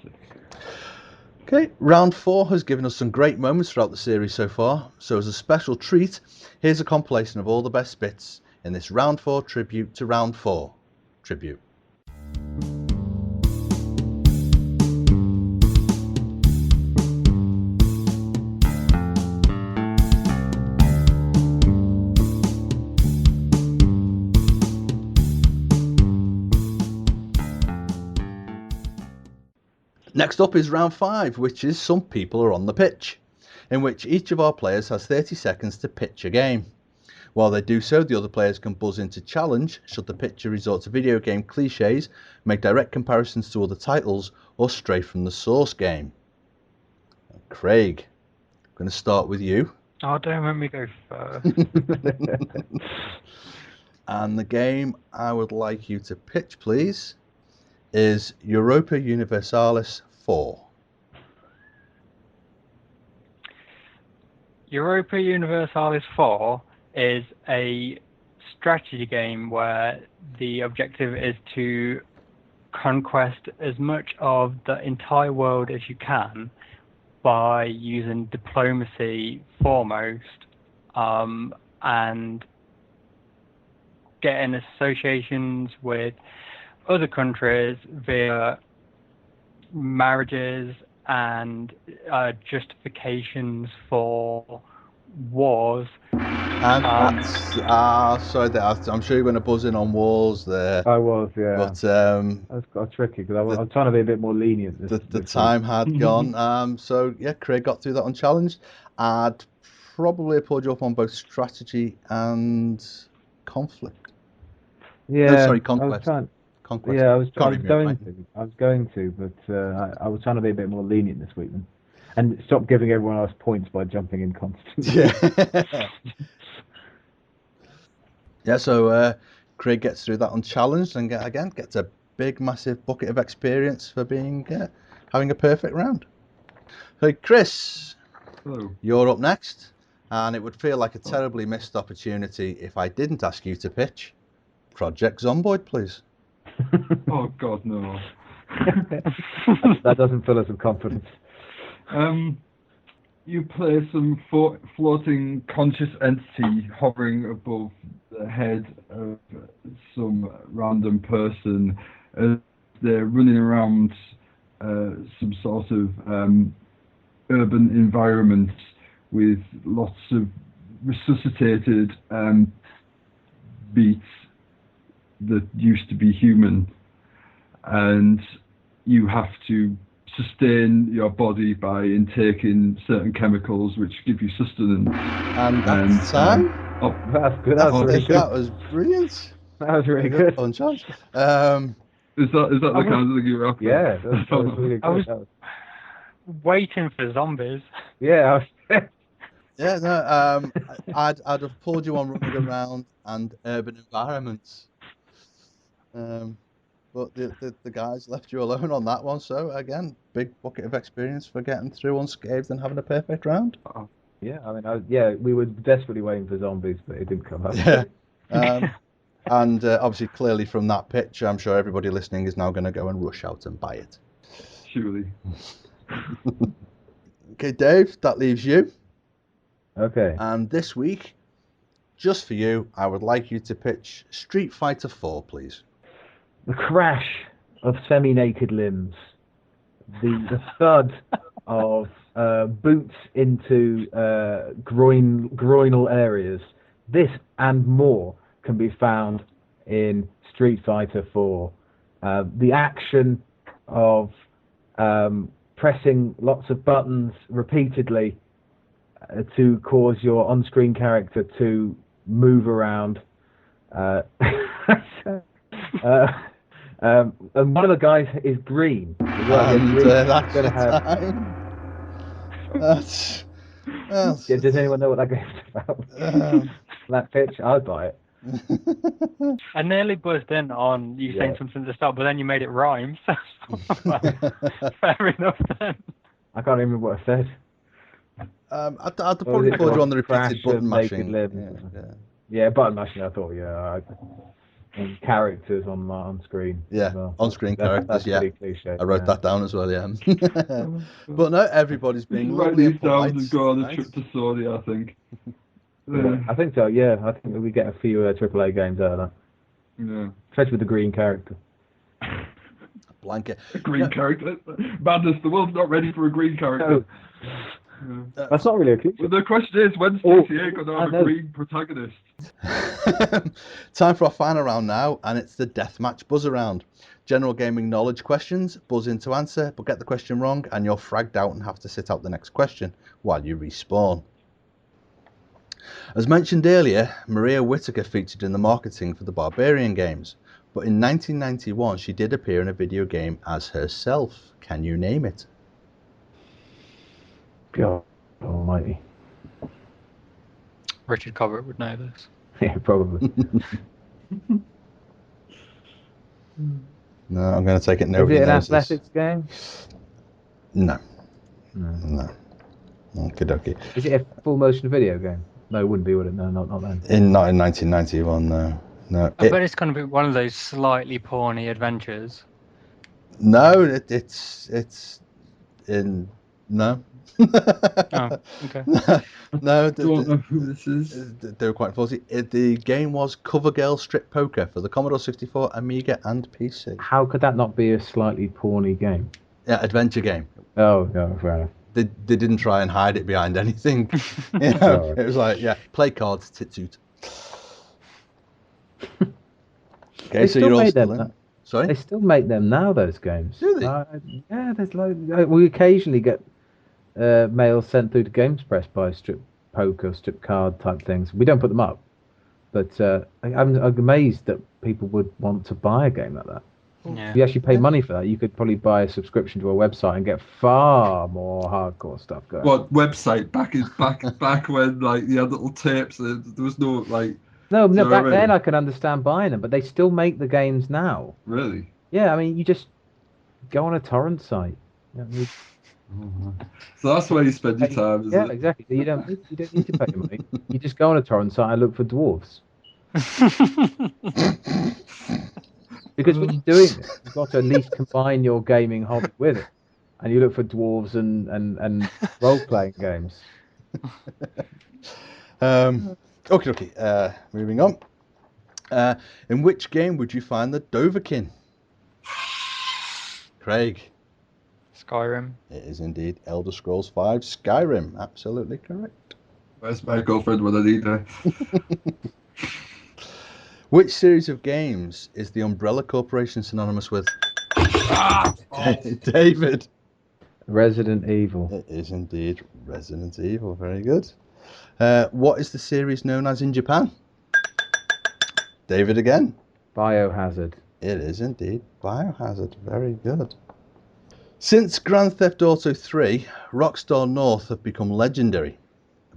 Okay, round 4 has given us some great moments throughout the series so far. So as a special treat, here's a compilation of all the best bits in this round 4 tribute to round 4 tribute. Next up is round 5, which is Some People Are on the Pitch, in which each of our players has 30 seconds to pitch a game. While they do so, the other players can buzz in to challenge should the pitcher resort to video game cliches, make direct comparisons to other titles, or stray from the source game. Craig, I'm going to start with you. Oh, don't let me go first. And the game I would like you to pitch, please, is Europa Universalis 4. Europa Universalis 4 is a strategy game where the objective is to conquest as much of the entire world as you can by using diplomacy foremost, and getting associations with other countries via marriages and justifications for wars. And sorry, I'm sure you're going to buzz in on wars there. I was, yeah. But that's got tricky because I'm trying to be a bit more lenient. The time had gone. So yeah, Craig got through that unchallenged. I'd probably pulled you up on both strategy and conflict. Yeah, no, sorry, conquest. Conquest. Yeah, I was Can't read me, going right? to. I was going to, but I was trying to be a bit more lenient this week, and stop giving everyone else points by jumping in constantly. Yeah. Yeah, so Craig gets through that unchallenged and gets a big, massive bucket of experience for having a perfect round. So, Chris, Hello. you're up next, and it would feel like a terribly missed opportunity if I didn't ask you to pitch Project Zomboid, please. Oh God, no. That doesn't fill us with confidence. You play some floating conscious entity hovering above the head of some random person as they're running around some sort of urban environment with lots of resuscitated beats that used to be human, and you have to sustain your body by intaking certain chemicals which give you sustenance. And that's time. That's good. That was really good. That was brilliant. That was really good. Punch on. Is that the kind of thing you're after? Yeah, that was really good. I was waiting for zombies. Yeah. Yeah, no, I'd have pulled you on running around and urban environments. But the guys left you alone on that one. So again, big bucket of experience for getting through unscathed and having a perfect round. Yeah, I mean, we were desperately waiting for zombies, but it didn't come up. Yeah. And obviously, clearly from that pitch, I'm sure everybody listening is now going to go and rush out and buy it. Surely. Okay, Dave, that leaves you. Okay. And this week, just for you, I would like you to pitch Street Fighter 4, please. The crash of semi-naked limbs, the thud of boots into groinal areas. This and more can be found in Street Fighter 4. The action of pressing lots of buttons repeatedly to cause your on-screen character to move around. And one of the guys is green. That's going to have. That's. Does anyone know what that game's about? That pitch, I'd buy it. I nearly buzzed in on you saying something at the start, but then you made it rhyme. So fair enough then. I can't remember what I said. I'd probably put you on the repeated button mashing. Yeah, button mashing. I thought, and characters on screen. Yeah, well. on-screen characters. That's yeah, cliche, I wrote that down as well. Yeah, but no, everybody's being lovely and polite. And go on a trip to Saudi, I think. I think so. Yeah, I think we get a few AAA games out of that. Yeah, especially with the green character. Blanket. A green character. Madness. The world's not ready for a green character. No. That's not really a clue. Well, the question is, when's GTA going to have a green protagonist? Time for our final round now, and it's the deathmatch buzz around. General gaming knowledge questions, buzz in to answer, but get the question wrong, and you're fragged out and have to sit out the next question while you respawn. As mentioned earlier, Maria Whittaker featured in the marketing for the Barbarian games, but in 1991 she did appear in a video game as herself. Can you name it? God almighty. Richard Cobbett would know this. Yeah, probably. No, I'm going to take it. Nobody Is it an knows athletics this. game? No. Okie dokie. Is it a full motion video game? No, it wouldn't be, would it? No, not then. Not in 1991. No. I bet it's going to be one of those slightly porny adventures. No, it's in no. Oh, okay. No, Don't know who this is. They were quite fuzzy. The game was Cover Girl Strip Poker for the Commodore 64, Amiga, and PC. How could that not be a slightly porny game? Yeah, adventure game. Oh, no, fair enough. They didn't try and hide it behind anything. It was like, play cards, tit toot. Okay, so you're all still in. Sorry? They still make them now, those games. Do they? Yeah, there's we occasionally get mail sent through to Games Press by strip poker, strip card type things. We don't put them up, but I'm amazed that people would want to buy a game like that. Yeah. If you actually pay money for that, you could probably buy a subscription to a website and get far more hardcore stuff going. What website back when like you had little tapes? There was no like. No, Do you know back what I mean? then I can understand buying them, but they still make the games now. Really? Yeah, I mean, you just go on a torrent site. You don't need- So that's where you spend your time, is yeah, it? exactly. You don't need to pay money. You just go on a torrent site and look for dwarves. Because when you're doing this, you've got to at least combine your gaming hobby with it, and you look for dwarves and role-playing games. Okay. Moving on. In which game would you find the Dovahkiin? Craig. Skyrim. It is indeed Elder Scrolls V Skyrim. Absolutely correct. Where's my girlfriend when I need her? Which series of games is the Umbrella Corporation synonymous with? David. Resident Evil. It is indeed Resident Evil. Very good. What is the series known as in Japan? David again. Biohazard. It is indeed Biohazard. Very good. Since Grand Theft Auto 3, Rockstar North have become legendary.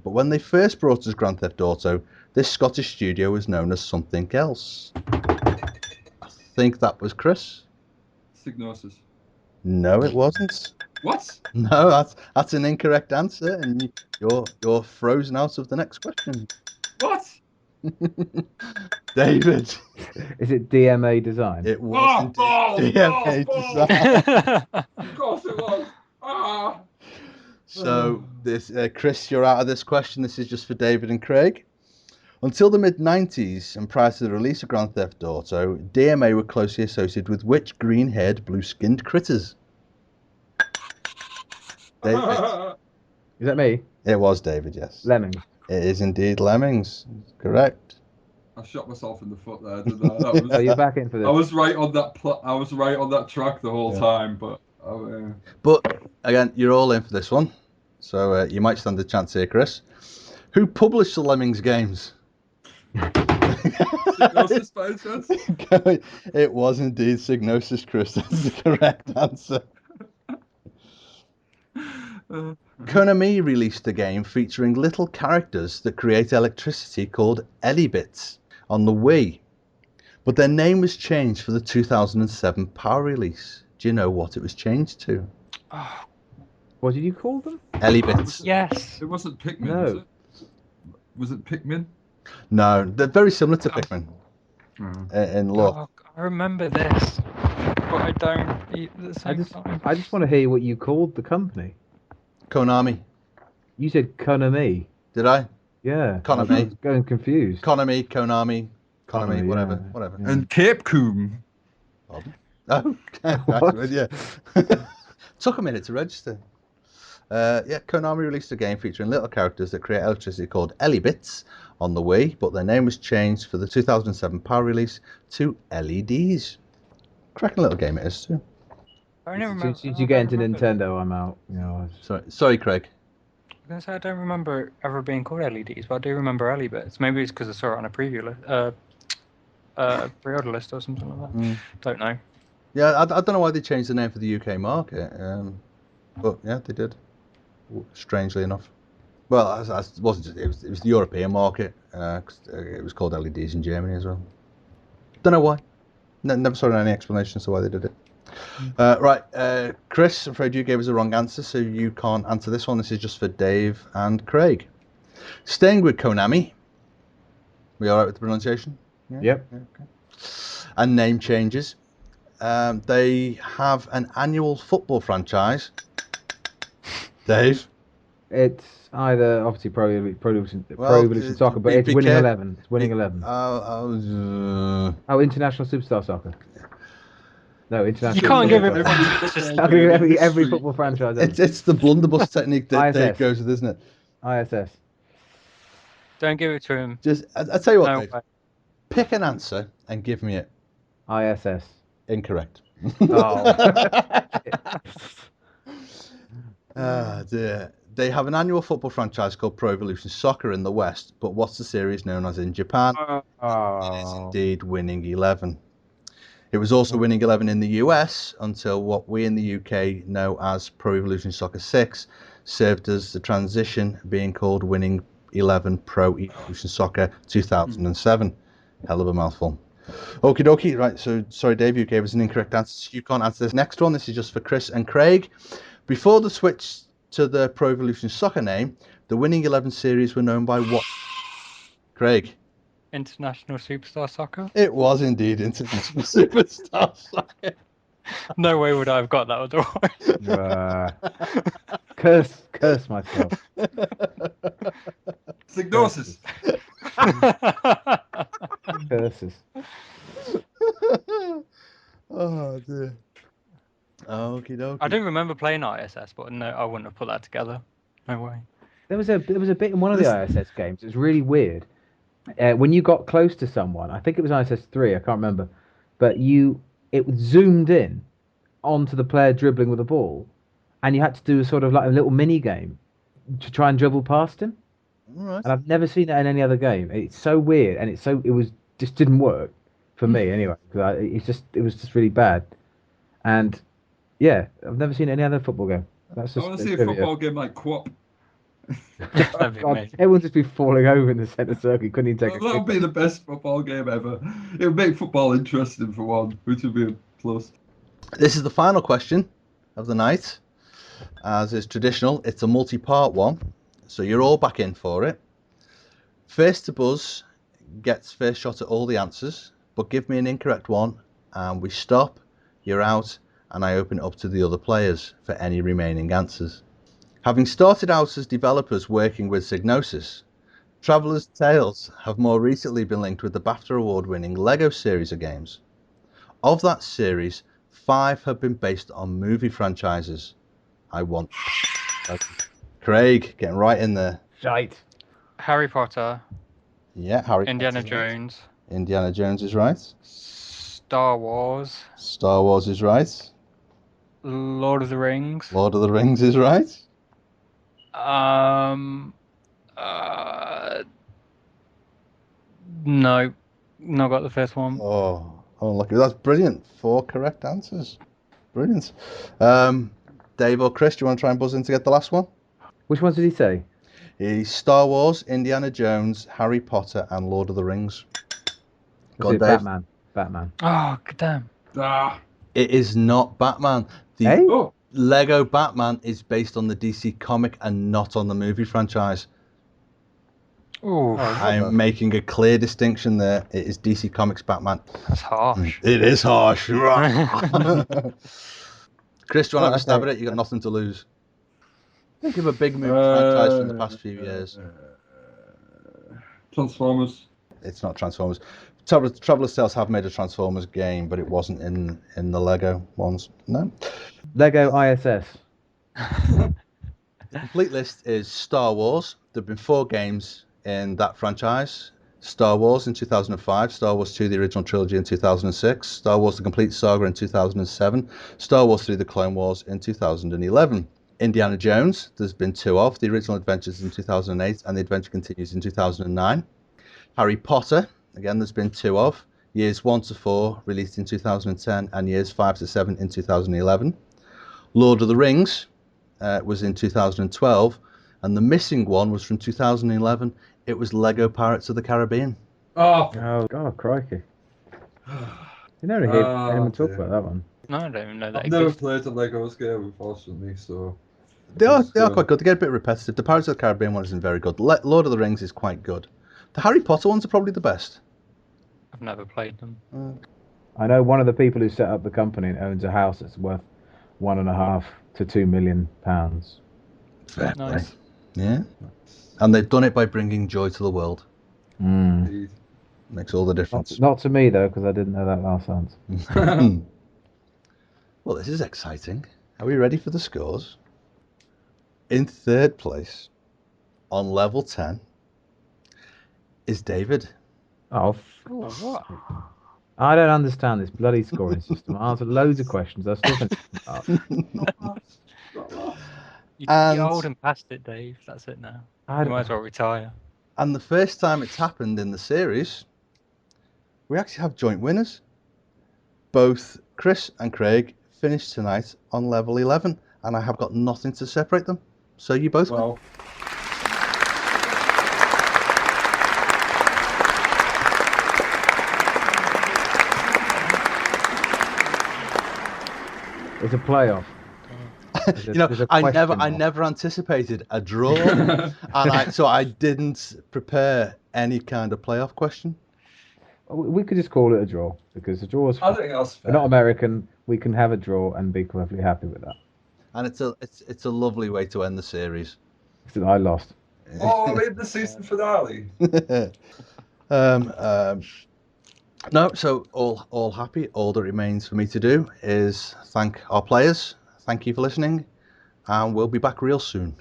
But when they first brought us Grand Theft Auto, this Scottish studio was known as something else. I think that was Chris. Signosis. No, it wasn't. What? No, that's an incorrect answer, and you're frozen out of the next question. What? David. Is it DMA Design? It was indeed DMA Design. Of course it was. Ah. So this, Chris, you're out of this question. This is just for David and Craig. Until the mid-90s and prior to the release of Grand Theft Auto, DMA were closely associated with which green-haired, blue-skinned critters? David. Is that me? It was David, yes. Lemmings. It is indeed Lemmings. Correct. I shot myself in the foot there, didn't I? That was, So you're back in for this. I was right on that. I was right on that track the whole time, but. But again, you're all in for this one, so you might stand a chance here, Chris. Who published the Lemmings games? Signosis by any chance? It was indeed Signosis, Chris. That's the correct answer. Konami released a game featuring little characters that create electricity called Ellie-Bits on the Wii, but their name was changed for the 2007 Power release. Do you know what it was changed to? Oh, What did you call them? Ellie-Bits. yes. It wasn't Pikmin, No. was it? Was it Pikmin? No, they're very similar to Pikmin in look. Oh, I remember this, but I don't eat at the same time. I just want to hear what you called the company. Konami. You said Konami. Did I? Yeah. Konami. I was going confused. Konami, Konami, whatever. yeah. And Cape Coom. Oh, What? yeah. Took a minute to register. Konami released a game featuring little characters that create electricity called Ellie-Bits on the Wii, but their name was changed for the 2007 Power release to LEDs. Cracking little game it is too. I don't remember. Since you get into Nintendo, I'm out. You know, Sorry, Craig. I was gonna say I don't remember it ever being called LEDs, but I do remember Ellie-Bits. Maybe it's because I saw it on a preview list, pre-order list or something like that. Don't know. Yeah, I don't know why they changed the name for the UK market, but yeah, they did. Strangely enough. Well, it wasn't just, it was the European market. It was called LEDs in Germany as well. Don't know why. Never saw any explanation as to why they did it. Right, Chris, I'm afraid you gave us the wrong answer, so you can't answer this one. This is just for Dave and Craig. Staying with Konami. We all right with the pronunciation? Yeah? Yep. Yeah, okay. And name changes. They have an annual football franchise. Dave? It's either obviously Pro Evolution Soccer, but it's be Winning careful. 11. It's Winning 11. Oh, International Superstar Soccer. No, International. You can't give Superstar him Soccer. I'll give you every football franchise. it's the blunderbuss technique that Dave ISS. goes with, isn't it? ISS. Don't give it to him. Just, I tell you what, No Dave. way. Pick an answer and give me it. ISS. Incorrect. Oh. Ah, dear. They have an annual football franchise called Pro Evolution Soccer in the West, but what's the series known as in Japan? It is Oh. indeed Winning 11. It was also Winning 11 in the US until what we in the UK know as Pro Evolution Soccer 6 served as the transition, being called Winning 11 Pro Evolution Soccer 2007. Hell of a mouthful. Okie dokie, right, so sorry Dave, you gave us an incorrect answer, so you can't answer this next one. This is just for Chris and Craig. Before the switch to the Pro Evolution Soccer name, the Winning 11 series were known by what? Craig? International Superstar Soccer? It was indeed International Superstar Soccer. No way would I have got that otherwise. Curse myself. Signosis. Curses. Oh dear. Okie dokie. I do remember playing ISS, but no, I wouldn't have put that together. No way. There was a bit in one of the ISS games. It was really weird. When you got close to someone, I think it was ISS 3, I can't remember, but it zoomed in onto the player dribbling with the ball, and you had to do a sort of like a little mini game to try and dribble past him. Right. And I've never seen that in any other game. It's so weird, and just didn't work for me anyway. Because it was just really bad. And yeah, I've never seen any other football game. That's just I want to see a football game like Quap. That'd be God, amazing. everyone just be falling over in the centre circle. Couldn't even take That would be the best football game ever. It would make football interesting for one, which would be a plus. This is the final question of the night. As is traditional, it's a multi-part one, so you're all back in for it. First to buzz gets first shot at all the answers, but give me an incorrect one and we stop, you're out, and I open it up to the other players for any remaining answers. Having started out as developers working with Signosis, Traveller's Tales have more recently been linked with the BAFTA award-winning LEGO series of games. Of that series, 5 have been based on movie franchises. I want Craig getting right in there. Shite. Harry Potter, Yeah, Harry Indiana Potter's right. Jones, Indiana Jones is right. Star Wars, Star Wars is right. Lord of the Rings. Lord of the Rings is right. No, not got the first one. Oh, lucky. That's brilliant. 4 correct answers. Brilliant. Dave or Chris, do you want to try and buzz in to get the last one? Which ones did he say? He's Star Wars, Indiana Jones, Harry Potter, and Lord of the Rings. Go Was on, it Dave. Batman? Oh, damn. It is not Batman. The Hey? Oh, Lego Batman is based on the DC comic and not on the movie franchise. Ooh, I'm making a clear distinction there. It is DC Comics Batman. that's harsh. It is harsh. Chris, do you want to have a stab okay. at it? You've got nothing to lose. Think of a big movie franchise from the past few years. Transformers. It's not Transformers. Traveller's Tales have made a Transformers game, but it wasn't in the Lego ones. No. Lego ISS. The complete list is Star Wars. There have been 4 games in that franchise. Star Wars in 2005, Star Wars 2, the original trilogy in 2006, Star Wars The Complete Saga in 2007, Star Wars 3, The Clone Wars in 2011. Indiana Jones, there's been 2 of, the original adventures in 2008 and the adventure continues in 2009. Harry Potter, again there's been 2 of, years 1 to 4 released in 2010 and years 5 to 7 in 2011. Lord of the Rings was in 2012 and the missing one was from 2011. It was Lego Pirates of the Caribbean. Oh, Oh, God, crikey. You never hear anyone talk about that one. No, I don't even know that I've never exists. played a Legos game, unfortunately, so... They are quite good. They get a bit repetitive. The Pirates of the Caribbean one isn't very good. Lord of the Rings is quite good. The Harry Potter ones are probably the best. I've never played them. I know one of the people who set up the company and owns a house that's worth £1.5 to £2 million. Fair Nice. play. Yeah. And they've done it by bringing joy to the world. Indeed. Makes all the difference. Not to me, though, because I didn't know that last answer. Well, this is exciting. Are we ready for the scores? In 3rd place, on level 10, is David. Oh, Oh, what? I don't understand this bloody scoring system. I answered loads of questions. I still think And- You're old and past it, Dave. That's it now. I You might as well retire. And the first time it's happened in the series, we actually have joint winners. Both Chris and Craig finished tonight on level 11, and I have got nothing to separate them. So you both win. Well, It's a playoff. I never anticipated a draw, and so I didn't prepare any kind of playoff question. We could just call it a draw because the draw is. I think that's fair. We're not American. We can have a draw and be perfectly happy with that. And it's a lovely way to end the series. So I lost. Oh, we had the season finale. No, so all happy. All that remains for me to do is thank our players. Thank you for listening, and we'll be back real soon.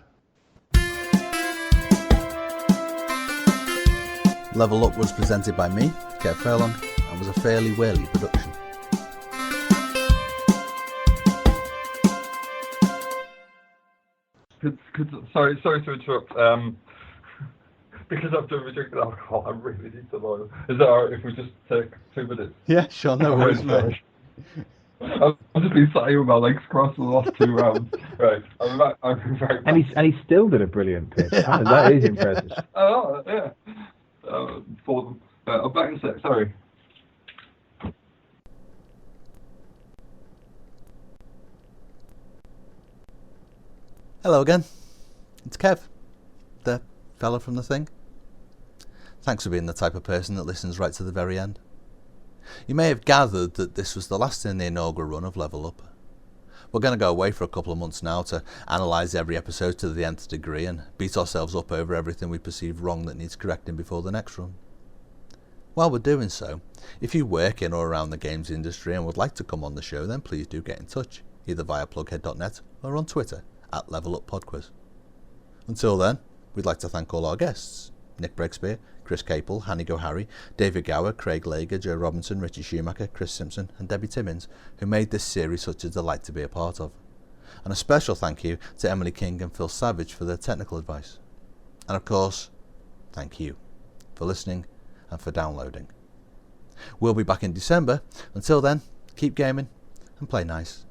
Level Up was presented by me, Kev Furlong, and was a fairly whaley production. Sorry to interrupt. Because I've done drinking alcohol, I really need to know. Is that alright if we just take 2 minutes? Yeah, sure, no worries, mate. I've just been sat here with my legs crossed for the last 2 rounds. Right, I'm right back. And he still did a brilliant pitch. That is impressive. Oh, yeah. For them. I'm back in a sec, sorry. Hello again. It's Kev, the fella from the thing. Thanks for being the type of person that listens right to the very end. You may have gathered that this was the last in the inaugural run of Level Up. We're going to go away for a couple of months now to analyse every episode to the nth degree and beat ourselves up over everything we perceive wrong that needs correcting before the next run. While we're doing so, if you work in or around the games industry and would like to come on the show, then please do get in touch, either via plughead.net or on Twitter @LevelUpPodquiz. Until then, we'd like to thank all our guests: Nick Breakspear, Chris Capel, Hanny Goharry, David Gower, Craig Lager, Joe Robinson, Richie Schumacher, Chris Simpson and Debbie Timmins, who made this series such a delight to be a part of. And a special thank you to Emily King and Phil Savage for their technical advice. And of course, thank you for listening and for downloading. We'll be back in December. Until then, keep gaming and play nice.